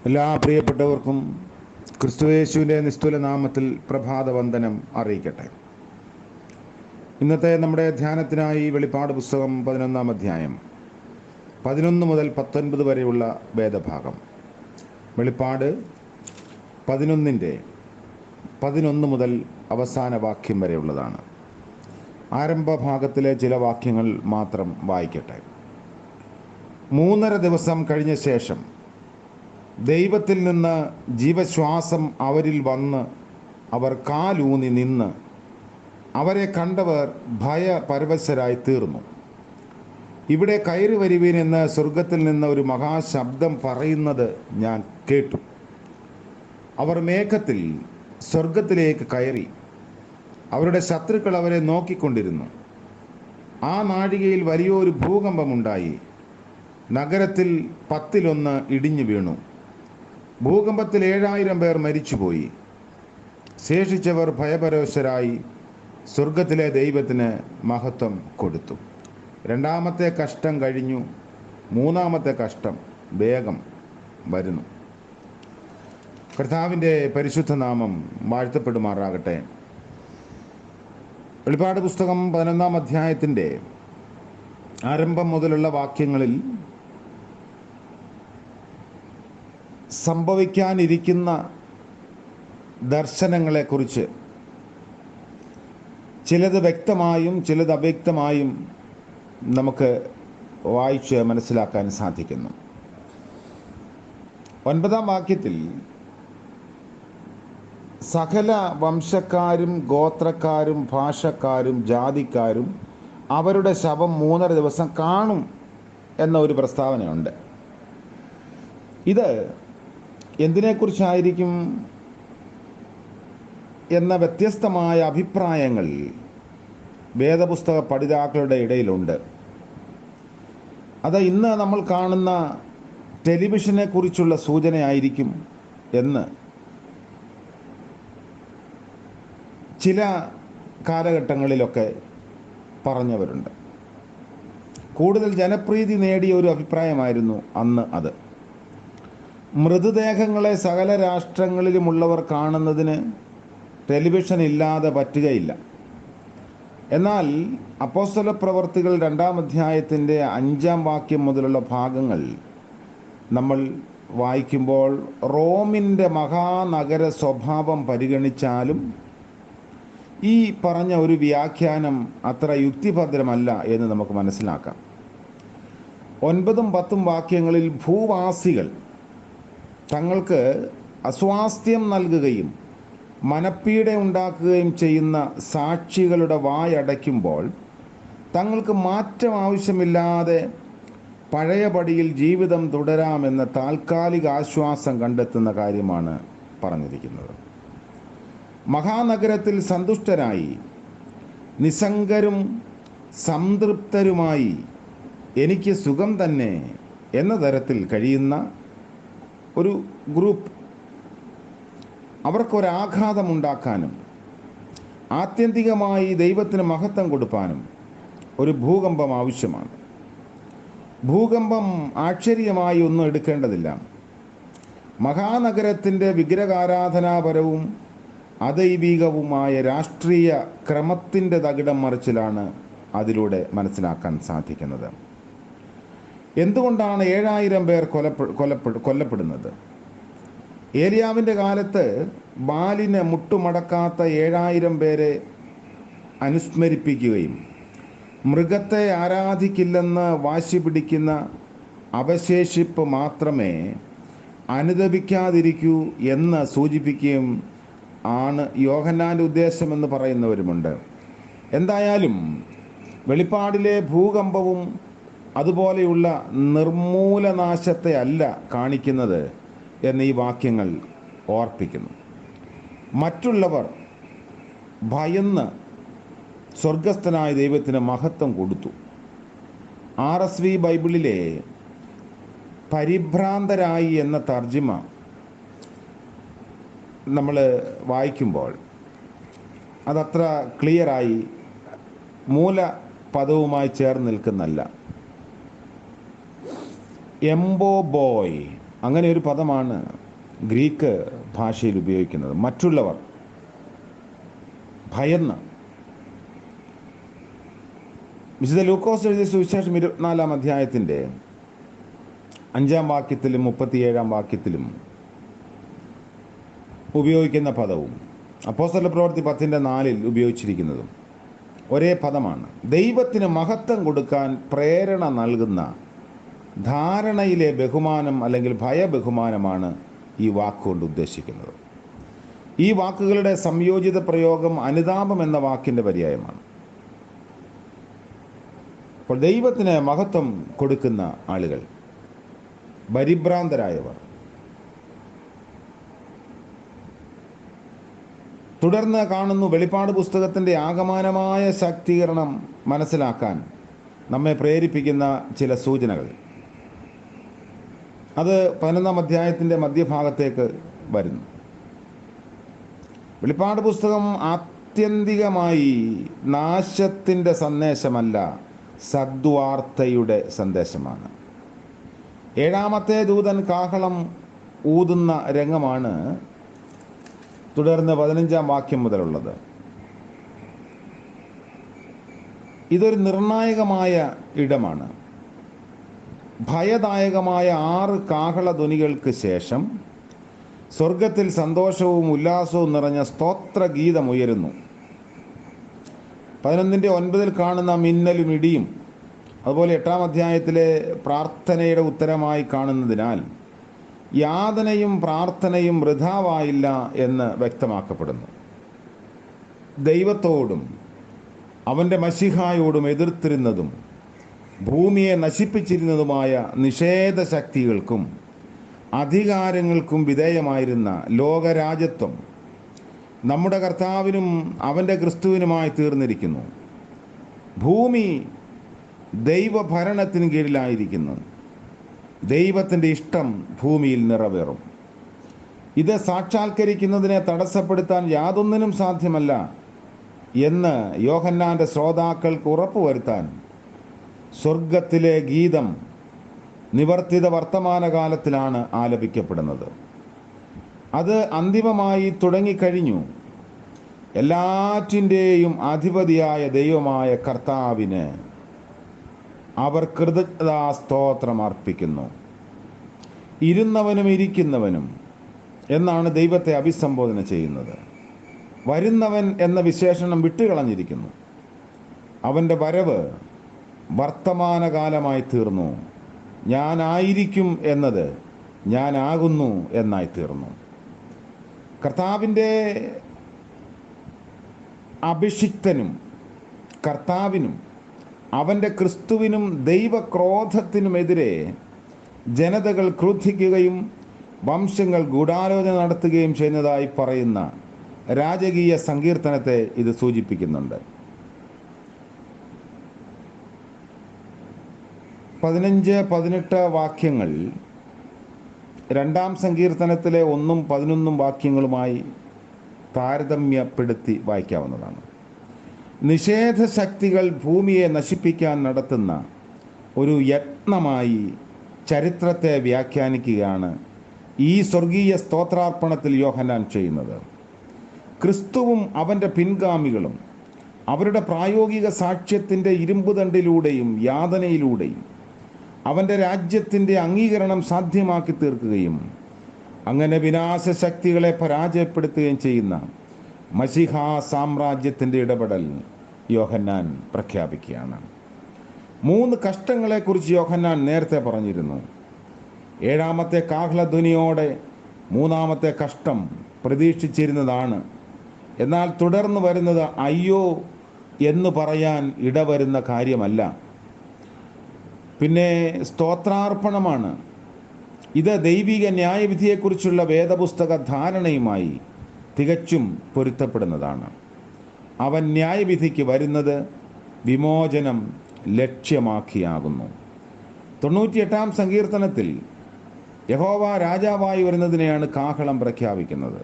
എല്ലാ പ്രിയപ്പെട്ടവർക്കും ക്രിസ്തുയേശുവിൻ്റെ നിസ്തുല നാമത്തിൽ പ്രഭാതവന്ദനം അറിയിക്കട്ടെ. ഇന്നത്തെ നമ്മുടെ ധ്യാനത്തിനായി വെളിപ്പാട് പുസ്തകം 11-ാം അധ്യായം 11 മുതൽ 19 വരെയുള്ള വേദഭാഗം. വെളിപ്പാട് 11-ൻ്റെ 11 മുതൽ അവസാന വാക്യം വരെയുള്ളതാണ്. ആരംഭ ഭാഗത്തിലെ ചില വാക്യങ്ങൾ മാത്രം വായിക്കട്ടെ. 3.5 ദിവസം കഴിഞ്ഞ ശേഷം ദൈവത്തിൽ നിന്ന് ജീവശ്വാസം അവരിൽ വന്ന് അവർ കാലൂന്നി നിന്ന് അവരെ കണ്ടവർ ഭയപരവശരായി തീർന്നു. ഇവിടെ കയറി വരുവീൻ എന്ന് സ്വർഗത്തിൽ നിന്ന് ഒരു മഹാശബ്ദം പറയുന്നത് ഞാൻ കേട്ടു. അവർ മേഘത്തിൽ സ്വർഗത്തിലേക്ക് കയറി. അവരുടെ ശത്രുക്കൾ അവരെ നോക്കിക്കൊണ്ടിരുന്നു. ആ നാഴികയിൽ വലിയൊരു ഭൂകമ്പമുണ്ടായി. നഗരത്തിൽ 10-1 ഇടിഞ്ഞു വീണു. ഭൂകമ്പത്തിൽ 7000 പേർ മരിച്ചുപോയി. ശേഷിച്ചവർ ഭയപരവശരായി സ്വർഗത്തിലെ ദൈവത്തിന് മഹത്വം കൊടുത്തു. 2-ാമത്തെ കഷ്ടം കഴിഞ്ഞു. 3-ാമത്തെ കഷ്ടം വേഗം വരുന്നു. കർത്താവിൻ്റെ പരിശുദ്ധ നാമം വാഴ്ത്തപ്പെടുമാറാകട്ടെ. വെളിപ്പാട് പുസ്തകം 11-ാം അധ്യായത്തിൻ്റെ ആരംഭം മുതലുള്ള വാക്യങ്ങളിൽ സംഭവിക്കാനിരിക്കുന്ന ദർശനങ്ങളെക്കുറിച്ച് ചിലത് വ്യക്തമായും ചിലത് അവ്യക്തമായും നമുക്ക് വായിച്ച് മനസ്സിലാക്കാൻ സാധിക്കുന്നു. 9-ാം വാക്യത്തിൽ സകല വംശക്കാരും ഗോത്രക്കാരും ഭാഷക്കാരും ജാതിക്കാരും അവരുടെ ശവം 3.5 ദിവസം കാണും എന്ന ഒരു പ്രസ്താവനയുണ്ട്. ഇത് എന്തിനെക്കുറിച്ചായിരിക്കും എന്ന വ്യത്യസ്തമായ അഭിപ്രായങ്ങൾ വേദപുസ്തക പഠിതാക്കളുടെ ഇടയിലുണ്ട്. അത് ഇന്ന് നമ്മൾ കാണുന്ന ടെലിവിഷനെ കുറിച്ചുള്ള സൂചനയായിരിക്കും എന്ന് ചില കാലഘട്ടങ്ങളിലൊക്കെ പറഞ്ഞവരുണ്ട്. കൂടുതൽ ജനപ്രീതി നേടിയ ഒരു അഭിപ്രായമായിരുന്നു അന്ന് അത്. മൃതദേഹങ്ങളെ സകല രാഷ്ട്രങ്ങളിലുമുള്ളവർ കാണുന്നതിന് ടെലിവിഷൻ ഇല്ലാതെ പറ്റുകയില്ല. എന്നാൽ അപ്പോസ്തല പ്രവർത്തികൾ 2-ാം അധ്യായത്തിൻ്റെ 5-ാം വാക്യം മുതലുള്ള ഭാഗങ്ങൾ നമ്മൾ വായിക്കുമ്പോൾ റോമിൻ്റെ മഹാനഗര സ്വഭാവം പരിഗണിച്ചാലും ഈ പറഞ്ഞ ഒരു വ്യാഖ്യാനം അത്ര യുക്തിഭദ്രമല്ല എന്ന് നമുക്ക് മനസ്സിലാക്കാം. 9-ഉം 10-ഉം വാക്യങ്ങളിൽ ഭൂവാസികൾ തങ്ങൾക്ക് അസ്വാസ്ഥ്യം നൽകുകയും മനപ്പീഡ ഉണ്ടാക്കുകയും ചെയ്യുന്ന സാക്ഷികളുടെ വായടയ്ക്കുമ്പോൾ തങ്ങൾക്ക് മാറ്റം ആവശ്യമില്ലാതെ പഴയപടിയിൽ ജീവിതം തുടരാമെന്ന താൽക്കാലിക ആശ്വാസം കണ്ടെത്തുന്ന കാര്യമാണ് പറഞ്ഞിരിക്കുന്നത്. മഹാനഗരത്തിൽ സന്തുഷ്ടരായി നിസ്സംഗരും സംതൃപ്തരുമായി എനിക്ക് സുഖം തന്നെ എന്ന തരത്തിൽ കഴിയുന്ന ഒരു ഗ്രൂപ്പ്, അവർക്കൊരാഘാതമുണ്ടാക്കാനും ആത്യന്തികമായി ദൈവത്തിന് മഹത്വം കൊടുക്കാനും ഒരു ഭൂകമ്പം ആവശ്യമാണ്. ഭൂകമ്പം ആശ്ചര്യമായി ഒന്നും എടുക്കേണ്ടതില്ല. മഹാനഗരത്തിൻ്റെ വിഗ്രഹാരാധനാപരവും അദൈവികവുമായ രാഷ്ട്രീയ ക്രമത്തിൻ്റെ തകിടം മറിച്ചിലാണ് അതിലൂടെ മനസ്സിലാക്കാൻ സാധിക്കുന്നത്. എന്തുകൊണ്ടാണ് 7000 പേർ കൊല്ലപ്പെടുന്നത്? ഏലിയാവിൻ്റെ കാലത്ത് ബാലിന് മുട്ടുമടക്കാത്ത 7000 പേരെ അനുസ്മരിപ്പിക്കുകയും മൃഗത്തെ ആരാധിക്കില്ലെന്ന് വാശി പിടിക്കുന്ന അവശേഷിപ്പ് മാത്രമേ അനുദപിക്കാതിരിക്കൂ എന്ന് സൂചിപ്പിക്കുകയും ആണ് യോഹന്നാൻ്റെ ഉദ്ദേശമെന്ന് പറയുന്നവരുമുണ്ട്. എന്തായാലും വെളിപ്പാടിലെ ഭൂകമ്പവും അതുപോലെയുള്ള നിർമൂലനാശത്തെ അല്ല കാണിക്കുന്നത് എന്ന് ഈ വാക്യങ്ങൾ ഓർപ്പിക്കുന്നു. മറ്റുള്ളവർ ഭയന്ന് സ്വർഗസ്ഥനായ ദൈവത്തിന് മഹത്വം കൊടുത്തു. RSV ബൈബിളിലെ പരിഭ്രാന്തരായി എന്ന തർജ്ജിമ നമ്മൾ വായിക്കുമ്പോൾ അതത്ര ക്ലിയറായി മൂല പദവുമായി ചേർന്ന് നിൽക്കുന്നല്ല. എംബോ ബോയ് അങ്ങനെ ഒരു പദമാണ് ഗ്രീക്ക് ഭാഷയിൽ ഉപയോഗിക്കുന്നത്. മറ്റുള്ളവർ ഭയന്ന്. വിശുദ്ധ ലൂക്കോസ് എഴുതിയ സുവിശേഷം 24-ാം അധ്യായത്തിൻ്റെ 5-ാം വാക്യത്തിലും 37-ാം വാക്യത്തിലും ഉപയോഗിക്കുന്ന പദവും അപ്പോസ്തല പ്രവൃത്തി 10:4 ഉപയോഗിച്ചിരിക്കുന്നതും ഒരേ പദമാണ്. ദൈവത്തിന് മഹത്വം കൊടുക്കാൻ പ്രേരണ നൽകുന്ന ധാരണയിലെ ബഹുമാനം അല്ലെങ്കിൽ ഭയബഹുമാനമാണ് ഈ വാക്കുകൊണ്ട് ഉദ്ദേശിക്കുന്നത്. ഈ വാക്കുകളുടെ സംയോജിത പ്രയോഗം അനുതാപം എന്ന വാക്കിൻ്റെ പര്യായമാണ്. അപ്പോൾ ദൈവത്തിന് മഹത്വം കൊടുക്കുന്ന ആളുകൾ, പരിഭ്രാന്തരായവർ. തുടർന്ന് കാണുന്നു വെളിപ്പാട് പുസ്തകത്തിൻ്റെ ആകമാനമായ ശാക്തീകരണം മനസ്സിലാക്കാൻ നമ്മെ പ്രേരിപ്പിക്കുന്ന ചില സൂചനകൾ. അത് 11-ാം അധ്യായത്തിൻ്റെ മധ്യഭാഗത്തേക്ക് വരുന്നു. വെളിപ്പാട് പുസ്തകം ആത്യന്തികമായി നാശത്തിൻ്റെ സന്ദേശമല്ല, സദ്വാർത്തയുടെ സന്ദേശമാണ്. 7-ാമത്തെ ദൂതൻ കാഹളം ഊതുന്ന രംഗമാണ് തുടർന്ന് 15-ാം വാക്യം മുതലുള്ളത്. ഇതൊരു നിർണായകമായ ഇടമാണ്. ഭയദായകമായ 6 കാഹളധ്വനികൾക്ക് ശേഷം സ്വർഗത്തിൽ സന്തോഷവും ഉല്ലാസവും നിറഞ്ഞ സ്തോത്രഗീതം ഉയരുന്നു. 11:9 കാണുന്ന മിന്നലും ഇടിയും അതുപോലെ 8-ാം അധ്യായത്തിലെ പ്രാർത്ഥനയുടെ ഉത്തരമായി കാണുന്നതിനാൽ യാതനയും പ്രാർത്ഥനയും വൃഥാവായില്ല എന്ന് വ്യക്തമാക്കപ്പെടുന്നു. ദൈവത്തോടും അവൻ്റെ മശിഹായോടും എതിർത്തിരുന്നതും ഭൂമിയെ നശിപ്പിച്ചിരുന്നതുമായ നിഷേധ ശക്തികൾക്കും അധികാരങ്ങൾക്കും വിധേയമായിരുന്ന ലോകരാജ്യത്വം നമ്മുടെ കർത്താവിനും അവൻ്റെ ക്രിസ്തുവിനുമായി തീർന്നിരിക്കുന്നു. ഭൂമി ദൈവഭരണത്തിന് കീഴിലായിരിക്കുന്നു. ദൈവത്തിൻ്റെ ഇഷ്ടം ഭൂമിയിൽ നിറവേറും. ഇത് സാക്ഷാത്കരിക്കുന്നതിനെ തടസ്സപ്പെടുത്താൻ യാതൊന്നിനും സാധ്യമല്ല എന്ന് യോഹന്നാൻ്റെ ശ്രോതാക്കൾക്ക് ഉറപ്പുവരുത്താൻ സ്വർഗത്തിലെ ഗീതം നിവർത്തിത വർത്തമാനകാലത്തിലാണ് ആലപിക്കപ്പെടുന്നത്. അത് അന്തിമമായി തുടങ്ങിക്കഴിഞ്ഞു. എല്ലാറ്റിൻ്റെയും അധിപതിയായ ദൈവമായ കർത്താവിന് അവർ കൃതജ്ഞതാസ്തോത്രം അർപ്പിക്കുന്നു. ഇരുന്നവനും ഇരിക്കുന്നവനും എന്നാണ് ദൈവത്തെ അഭിസംബോധന ചെയ്യുന്നത്. വരുന്നവൻ എന്ന വിശേഷണം വിട്ടുകളഞ്ഞിരിക്കുന്നു. അവൻ്റെ വരവ് വർത്തമാനകാലമായി തീർന്നു. ഞാനായിരിക്കും എന്നത് ഞാനാകുന്നു എന്നായി തീർന്നു. കർത്താവിൻ്റെ അഭിഷിക്തനും കർത്താവിനും അവൻ്റെ ക്രിസ്തുവിനും ദൈവക്രോധത്തിനുമെതിരെ ജനതകൾ ക്രുദ്ധിക്കുകയും വംശങ്ങൾ ഗൂഢാലോചന നടത്തുകയും ചെയ്യുന്നതായി പറയുന്ന രാജകീയ സങ്കീർത്തനത്തെ ഇത് സൂചിപ്പിക്കുന്നുണ്ട്. 15-18 വാക്യങ്ങൾ 2-ാം സങ്കീർത്തനത്തിലെ 1-11 വാക്യങ്ങളുമായി താരതമ്യപ്പെടുത്തി വായിക്കാവുന്നതാണ്. നിഷേധശക്തികൾ ഭൂമിയെ നശിപ്പിക്കാൻ നടത്തുന്ന ഒരു യത്നമായി ചരിത്രത്തെ വ്യാഖ്യാനിക്കുകയാണ് ഈ സ്വർഗീയ സ്തോത്രാർപ്പണത്തിൽ യോഹന്നാൻ ചെയ്യുന്നത്. ക്രിസ്തുവും അവൻ്റെ പിൻഗാമികളും അവരുടെ പ്രായോഗിക സാക്ഷ്യത്തിൻ്റെ ഇരുമ്പുതണ്ടിലൂടെയും യാതനയിലൂടെയും അവൻ്റെ രാജ്യത്തിൻ്റെ അംഗീകരണം സാധ്യമാക്കി തീർക്കുകയും അങ്ങനെ വിനാശശക്തികളെ പരാജയപ്പെടുത്തുകയും ചെയ്യുന്ന മശിഹാ സാമ്രാജ്യത്തിൻ്റെ ഇടപെടൽ യോഹന്നാൻ പ്രഖ്യാപിക്കുകയാണ്. 3 കഷ്ടങ്ങളെക്കുറിച്ച് യോഹന്നാൻ നേരത്തെ പറഞ്ഞിരുന്നു. 7-ാമത്തെ കാഹളധ്വനിയോടെ 3-ാമത്തെ കഷ്ടം പ്രതീക്ഷിച്ചിരുന്നതാണ്. എന്നാൽ തുടർന്ന് വരുന്നത് അയ്യോ എന്ന് പറയാൻ ഇടവരുന്ന കാര്യമല്ല. പിന്നെ സ്തോത്രാർപ്പണമാണ്. ഇത് ദൈവിക ന്യായവിധിയെക്കുറിച്ചുള്ള വേദപുസ്തക ധാരണയുമായി തികച്ചും പൊരുത്തപ്പെടുന്നതാണ്. അവൻ ന്യായവിധിക്ക് വരുന്നത് വിമോചനം ലക്ഷ്യമാക്കിയാകുന്നു. 98-ാം സങ്കീർത്തനത്തിൽ യഹോവ രാജാവായി വരുന്നതിനെയാണ് കാഹളം പ്രഖ്യാപിക്കുന്നത്.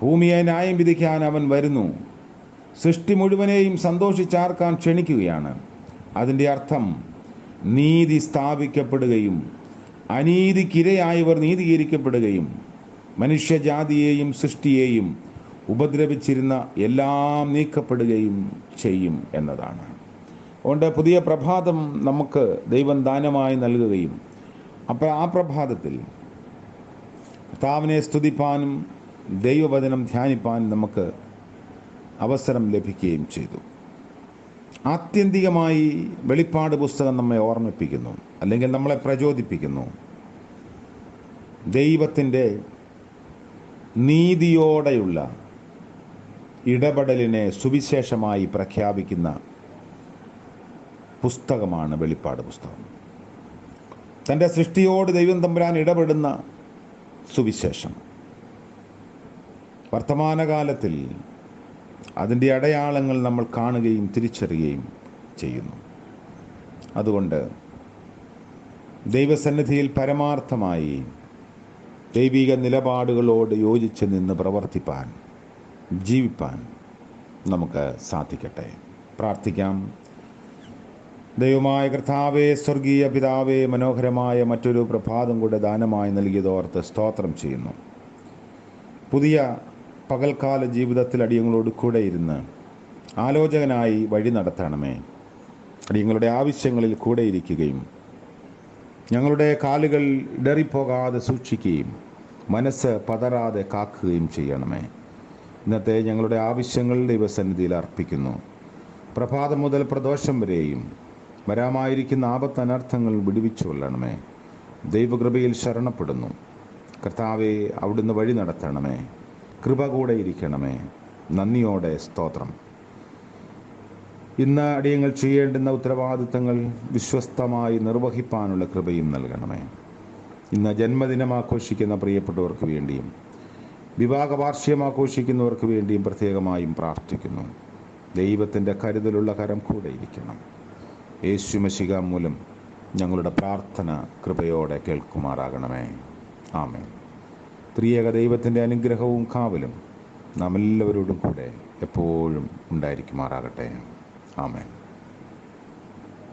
ഭൂമിയെ ന്യായം വിധിക്കാൻ അവൻ വരുന്നു. സൃഷ്ടി മുഴുവനെയും സന്തോഷിച്ചാർക്കാൻ ക്ഷണിക്കുകയാണ്. അതിൻ്റെ അർത്ഥം നീതി സ്ഥാപിക്കപ്പെടുകയും അനീതിക്കിരയായവർ നീതീകരിക്കപ്പെടുകയും മനുഷ്യജാതിയെയും സൃഷ്ടിയെയും ഉപദ്രവിച്ചിരുന്ന എല്ലാം നീക്കപ്പെടുകയും ചെയ്യും എന്നതാണ്. അതുകൊണ്ട് പുതിയ പ്രഭാതം നമുക്ക് ദൈവം ദാനമായി നൽകുകയും അപ്പോൾ ആ പ്രഭാതത്തിൽ കർത്താവിനെ സ്തുതിപ്പാനും ദൈവവചനം ധ്യാനിപ്പാനും നമുക്ക് അവസരം ലഭിക്കുകയും ചെയ്തു. ആത്യന്തികമായി വെളിപ്പാട് പുസ്തകം നമ്മെ ഓർമ്മിപ്പിക്കുന്നു, അല്ലെങ്കിൽ നമ്മളെ പ്രചോദിപ്പിക്കുന്നു. ദൈവത്തിൻ്റെ നീതിയോടെയുള്ള ഇടപെടലിനെ സുവിശേഷമായി പ്രഖ്യാപിക്കുന്ന പുസ്തകമാണ് വെളിപ്പാട് പുസ്തകം. തൻ്റെ സൃഷ്ടിയോട് ദൈവം തമ്പുരാൻ ഇടപെടുന്ന സുവിശേഷം. വർത്തമാനകാലത്തിൽ അതിൻ്റെ അടയാളങ്ങൾ നമ്മൾ കാണുകയും തിരിച്ചറിയുകയും ചെയ്യുന്നു. അതുകൊണ്ട് ദൈവസന്നിധിയിൽ പരമാർത്ഥമായി ദൈവിക നിലപാടുകളോട് യോജിച്ച് നിന്ന് പ്രവർത്തിപ്പാൻ, ജീവിപ്പാൻ നമുക്ക് സാധിക്കട്ടെ. പ്രാർത്ഥിക്കാം. ദൈവമായ കർത്താവേ, സ്വർഗീയ പിതാവേ, മനോഹരമായ മറ്റൊരു പ്രഭാതം കൂടെ ദാനമായി നൽകിയതോർത്ത് സ്തോത്രം ചെയ്യുന്നു. പുതിയ പകൽക്കാല ജീവിതത്തിൽ അടിയങ്ങളോട് കൂടെ ഇരുന്ന് ആലോചകനായി വഴി നടത്തണമേ. അടിയങ്ങളുടെ ആവശ്യങ്ങളിൽ കൂടെ ഇരിക്കുകയും ഞങ്ങളുടെ കാലുകൾ ഇടറിപ്പോകാതെ സൂക്ഷിക്കുകയും മനസ്സ് പതറാതെ കാക്കുകയും ചെയ്യണമേ. ഇന്നത്തെ ഞങ്ങളുടെ ആവശ്യങ്ങൾ ദൈവസന്നിധിയിൽ അർപ്പിക്കുന്നു. പ്രഭാതം മുതൽ പ്രദോഷം വരെയും വരാമായിരിക്കുന്ന ആപത്ത് അനർത്ഥങ്ങൾ വിടുവിച്ചു കൊള്ളണമേ. ദൈവകൃപയിൽ ശരണപ്പെടുന്നു. കർത്താവെ, അവിടുന്ന് വഴി നടത്തണമേ. കൃപ കൂടെ ഇരിക്കണമേ. നന്ദിയോടെ സ്തോത്രം. ഇന്ന് അടിയങ്ങൾ ചെയ്യേണ്ടുന്ന ഉത്തരവാദിത്തങ്ങൾ വിശ്വസ്തമായി നിർവഹിപ്പാനുള്ള കൃപയും നൽകണമേ. ഇന്ന് ജന്മദിനം ആഘോഷിക്കുന്ന പ്രിയപ്പെട്ടവർക്ക് വേണ്ടിയും വിവാഹ വാർഷികം ആഘോഷിക്കുന്നവർക്ക് വേണ്ടിയും പ്രത്യേകമായും പ്രാർത്ഥിക്കുന്നു. ദൈവത്തിൻ്റെ കരുതലുള്ള കരം കൂടെ ഇരിക്കണം. യേശു മശിഹ മൂലം ഞങ്ങളുടെ പ്രാർത്ഥന കൃപയോടെ കേൾക്കുമാറാകണമേ. ആമേൻ. ത്രിയേക ദൈവത്തിൻ്റെ അനുഗ്രഹവും കാവലും നാം എല്ലാവരോടും കൂടെ എപ്പോഴും ഉണ്ടായിരിക്കുമാറാകട്ടെ. ആമേൻ.